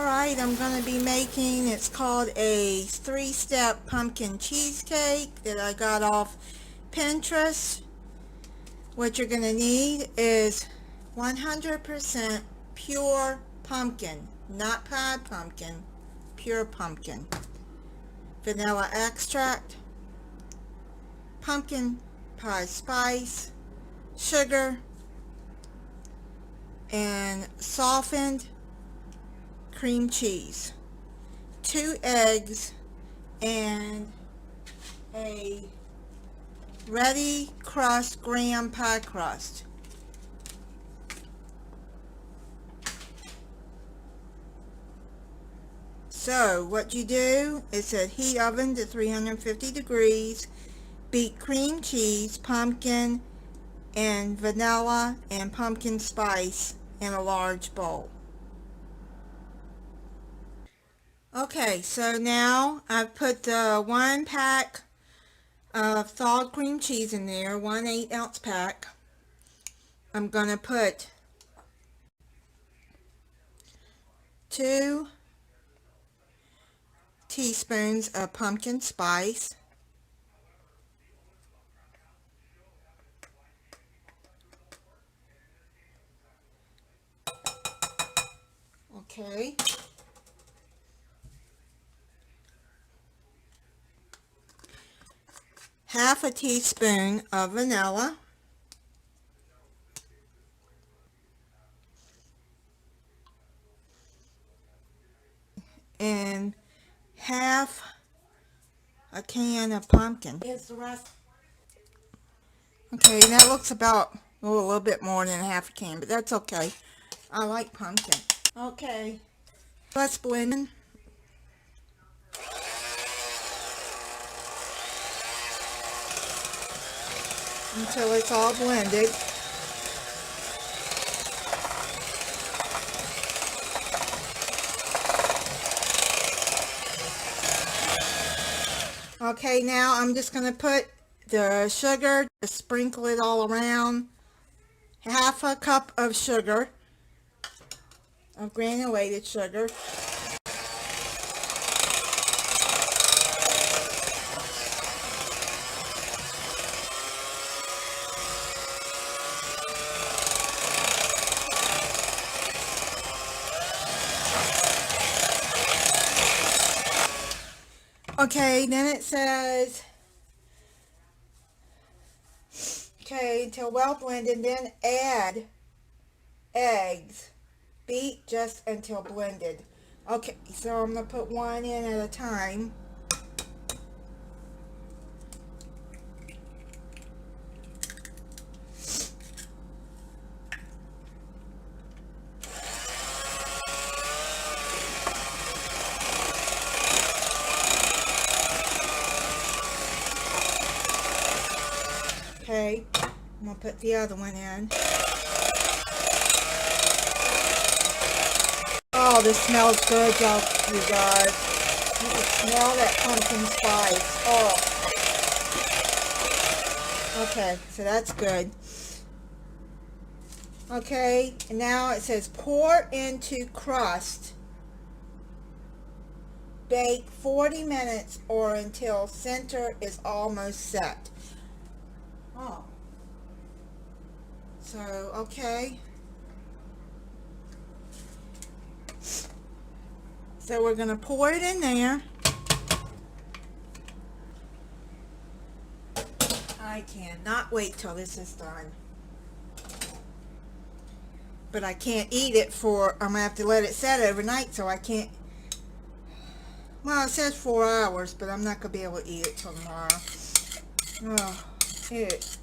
Alright, I'm going to be making, it's called a 3-step pumpkin cheesecake that I got off Pinterest. What you're going to need is 100% pure pumpkin, not pied pumpkin, pure pumpkin. Vanilla extract, pumpkin pie spice, sugar, and softened cream cheese, 2 eggs, and a ready crust graham pie crust. So what you do is set heat oven to 350 degrees, beat cream cheese, pumpkin, and vanilla and pumpkin spice in a large bowl. Okay, so now I've put the 1 pack of thawed cream cheese in there, 1 8-ounce pack. I'm going to put 2 teaspoons of pumpkin spice, okay, half a teaspoon of vanilla, and half a can of pumpkin. Here's the rest. Okay, that looks about a little bit more than half a can, but that's okay. I like pumpkin. Okay, let's blend in. Until it's all blended. Okay, now I'm just going to put the sugar, sprinkle it all around. Half a cup of sugar, of granulated sugar. Okay, then it says, okay, until well blended, then add eggs. Beat just until blended. Okay, so I'm going to put 1 in at a time. Okay, I'm going to put the other one in. Oh, this smells good, y'all, you guys. You can smell that pumpkin spice. Oh. Okay, so that's good. Okay, and now it says pour into crust. Bake 40 minutes or until center is almost set. Oh. So, okay. So we're going to pour it in there. I cannot wait till this is done. But I can't eat it I'm going to have to let it set overnight, so I can't. Well, it says 4 hours, but I'm not going to be able to eat it till tomorrow. Oh, it.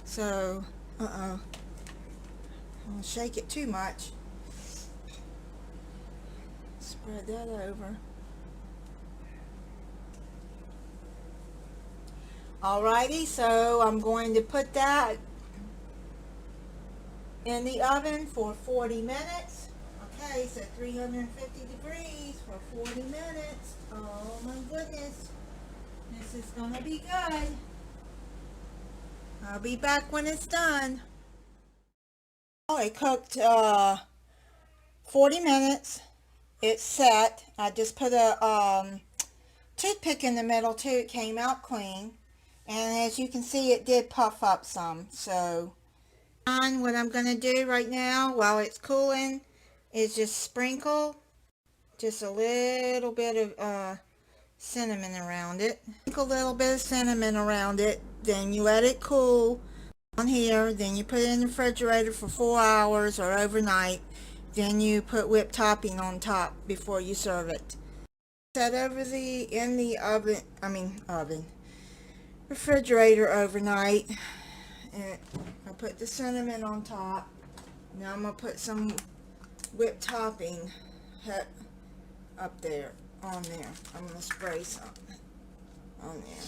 So, don't shake it too much. Spread that over. Alrighty, so I'm going to put that in the oven for 40 minutes. Okay, so 350 degrees for 40 minutes. Oh my goodness. This is gonna be good. I'll be back when it's done. Oh, it cooked 40 minutes. It's set. I just put a toothpick in the middle too. It came out clean. And as you can see, it did puff up some. So what I'm going to do right now while it's cooling is just sprinkle just a little bit of cinnamon around it. Sprinkle a little bit of cinnamon around it. Then you let it cool on here. Then you put it in the refrigerator for 4 hours or overnight. Then you put whipped topping on top before you serve it. Set over in the refrigerator overnight. And I put the cinnamon on top. Now I'm going to put some whipped topping up there, on there. I'm going to spray some on there.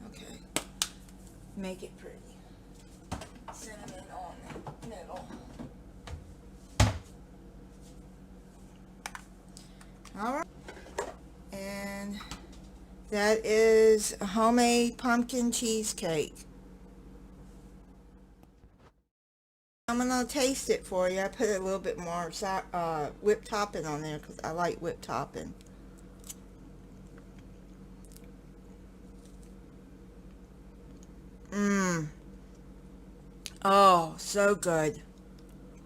Okay, make it pretty. Cinnamon on the middle. Alright, and that is a homemade pumpkin cheesecake. I'm gonna taste it for you. I put a little bit more whipped topping on there because I like whipped topping. Oh, so good.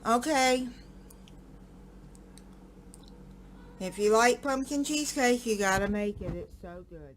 Okay. If you like pumpkin cheesecake, you gotta make it. It's so good.